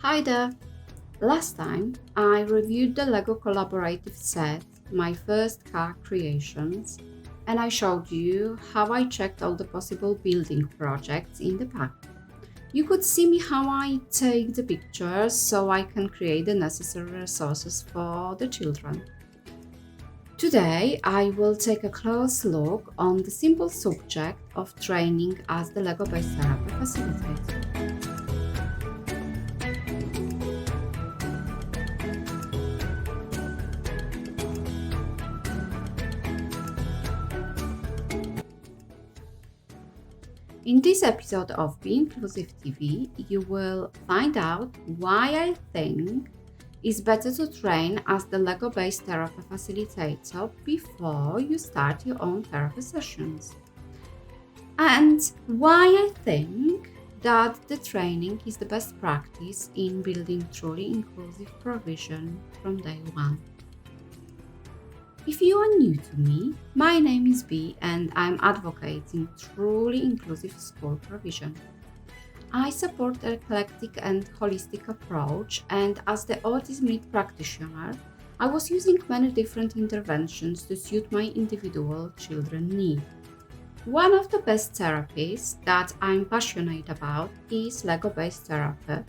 Hi there! Last time I reviewed the Lego collaborative set, my first car creations, and I showed you how I checked all the possible building projects in the pack. You could see me how I take the pictures so I can create the necessary resources for the children. Today I will take a close look on the simple subject of training as the Lego-based therapy facilitator. In this episode of Bea Inclusive TV, you will find out why I think it's better to train as the Lego-based therapy facilitator before you start your own therapy sessions. And why I think that the training is the best practice in building truly inclusive provision from day one. If you are new to me, my name is Bea and I'm advocating truly inclusive school provision. I support an eclectic and holistic approach, and as the Autism Lead Practitioner, I was using many different interventions to suit my individual children's needs. One of the best therapies that I'm passionate about is Lego-based therapy,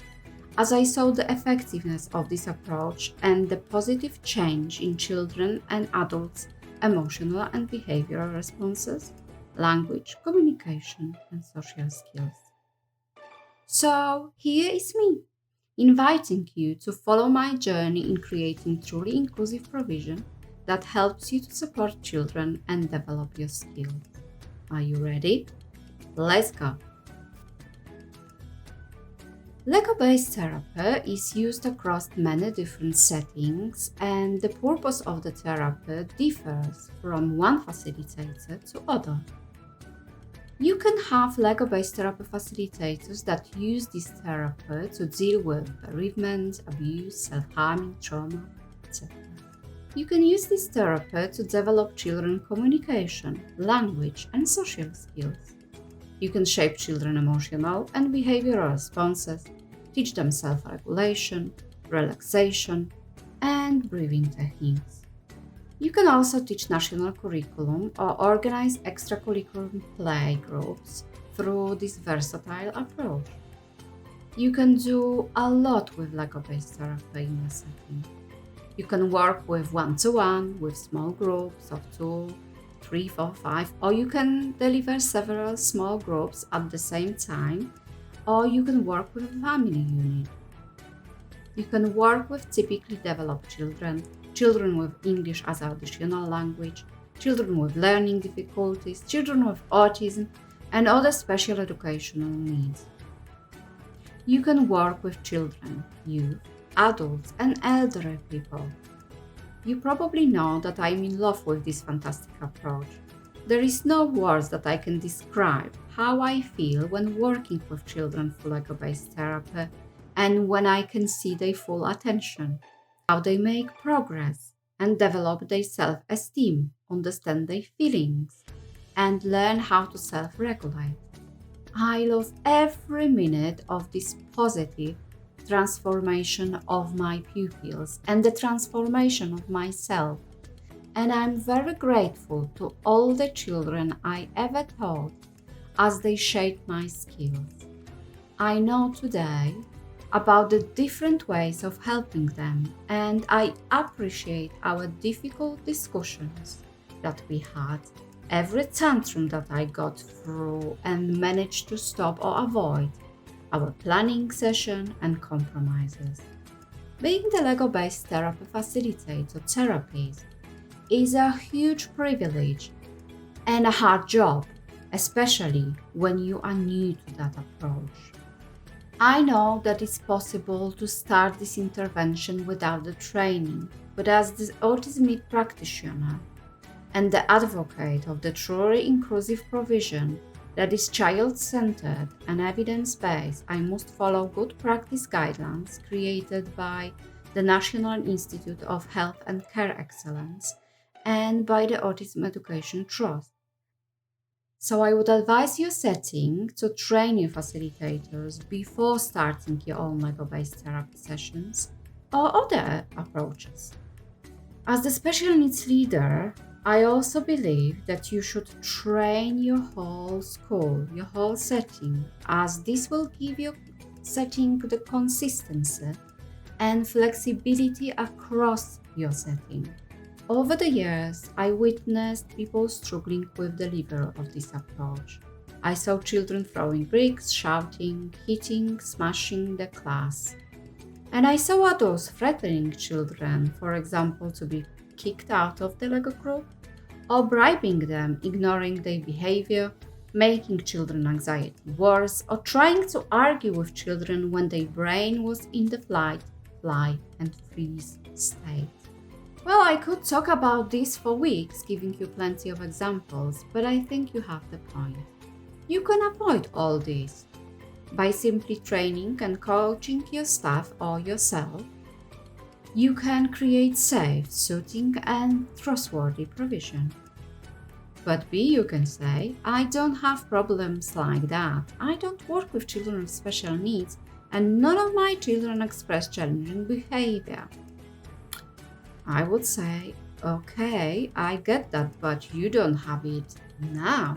as I saw the effectiveness of this approach and the positive change in children and adults' emotional and behavioral responses, language, communication, and social skills. So, here is me, inviting you to follow my journey in creating truly inclusive provision that helps you to support children and develop your skills. Are you ready? Let's go! Lego-based therapy is used across many different settings, and the purpose of the therapy differs from one facilitator to other. You can have Lego-based therapy facilitators that use this therapy to deal with bereavement, abuse, self-harming, trauma, etc. You can use this therapy to develop children's communication, language, and social skills. You can shape children's emotional and behavioral responses, teach them self-regulation, relaxation, and breathing techniques. You can also teach national curriculum or organize extracurricular play groups through this versatile approach. You can do a lot with Lego-based therapy in a setting. You can work with one-to-one, with small groups of 2, 3, 4, 5, or you can deliver several small groups at the same time, or you can work with a family unit. You can work with typically developed children, children with English as additional language, children with learning difficulties, children with autism, and other special educational needs. You can work with children, youth, adults, and elderly people. You probably know that I'm in love with this fantastic approach. There is no words that I can describe how I feel when working with children through Lego-based therapy and when I can see their full attention, how they make progress and develop their self-esteem, understand their feelings, and learn how to self-regulate. I love every minute of this positive transformation of my pupils and the transformation of myself. And I'm very grateful to all the children I ever taught as they shaped my skills. I know today about the different ways of helping them, and I appreciate our difficult discussions that we had, every tantrum that I got through and managed to stop or avoid, our planning session and compromises. Being the Lego-based therapy facilitator therapies is a huge privilege and a hard job, especially when you are new to that approach. I know that it's possible to start this intervention without the training, but as the Autism Lead Practitioner and the advocate of the truly inclusive provision that is child-centered and evidence-based, I must follow good practice guidelines created by the National Institute of Health and Care Excellence and by the Autism Education Trust. So I would advise your setting to train your facilitators before starting your own Lego-based therapy sessions or other approaches. As the special needs leader, I also believe that you should train your whole school, your whole setting, as this will give your setting the consistency and flexibility across your setting. Over the years, I witnessed people struggling with the lever of this approach. I saw children throwing bricks, shouting, hitting, smashing the class. And I saw adults threatening children, for example, to be kicked out of the Lego group, or bribing them, ignoring their behavior, making children anxiety worse, or trying to argue with children when their brain was in the flight, fly, and freeze state. Well, I could talk about this for weeks, giving you plenty of examples, but I think you have the point. You can avoid all this by simply training and coaching your staff or yourself. You can create safe, suiting, and trustworthy provision. But B, you can say, I don't have problems like that. I don't work with children with special needs, and none of my children express challenging behavior. I would say, okay, I get that, but you don't have it now.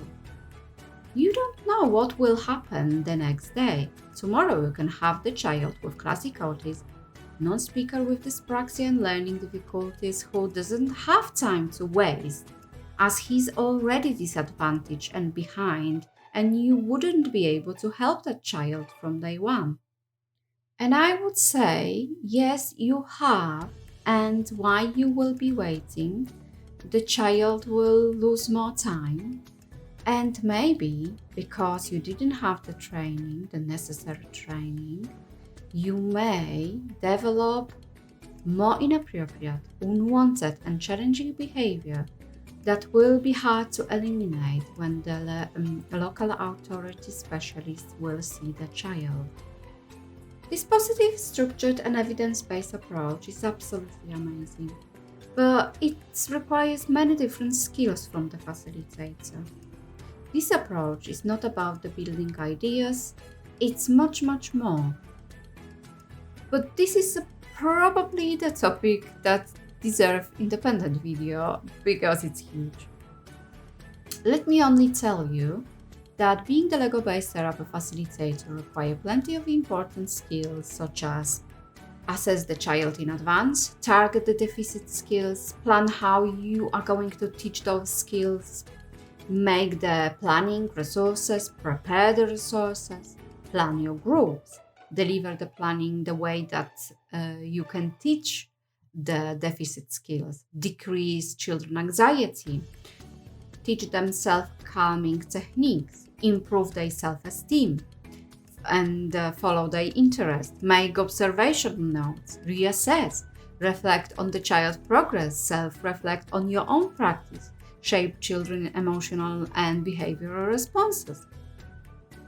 You don't know what will happen the next day. Tomorrow you can have the child with classic autism, non-speaker with dyspraxia and learning difficulties who doesn't have time to waste, as he's already disadvantaged and behind, and you wouldn't be able to help that child from day one. And I would say, yes, you have, and while you will be waiting, the child will lose more time. And maybe because you didn't have the training, the necessary training, you may develop more inappropriate, unwanted, and challenging behavior that will be hard to eliminate when the local authority specialist will see the child. This positive, structured, and evidence-based approach is absolutely amazing, but it requires many different skills from the facilitator. This approach is not about the building ideas, it's much more. But this is probably the topic that deserves independent video because it's huge. Let me only tell you that being the Lego-based therapy facilitator requires plenty of important skills such as assess the child in advance, target the deficit skills, plan how you are going to teach those skills, make the planning resources, prepare the resources, plan your groups, deliver the planning the way that you can teach the deficit skills, decrease children anxiety, teach them self-calming techniques, improve their self-esteem, and follow their interest, make observation notes, reassess, reflect on the child's progress, self-reflect on your own practice, shape children's emotional and behavioral responses.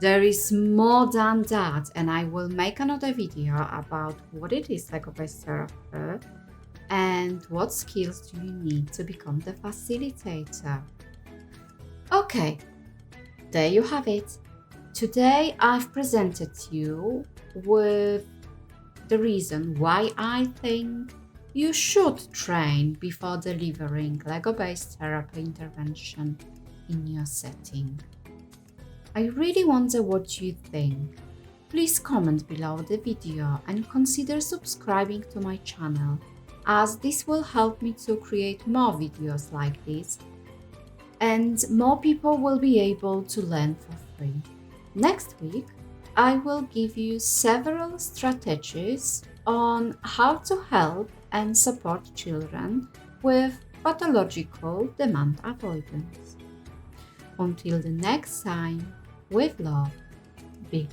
There is more than that, and I will make another video about what it is Lego-based therapy and what skills do you need to become the facilitator. Okay, there you have it. Today I've presented you with the reason why I think you should train before delivering Lego-based therapy intervention in your setting. I really wonder what you think. Please comment below the video and consider subscribing to my channel, as this will help me to create more videos like this and more people will be able to learn for free. Next week, I will give you several strategies on how to help and support children with pathological demand avoidance. Until the next time, with love, Bea.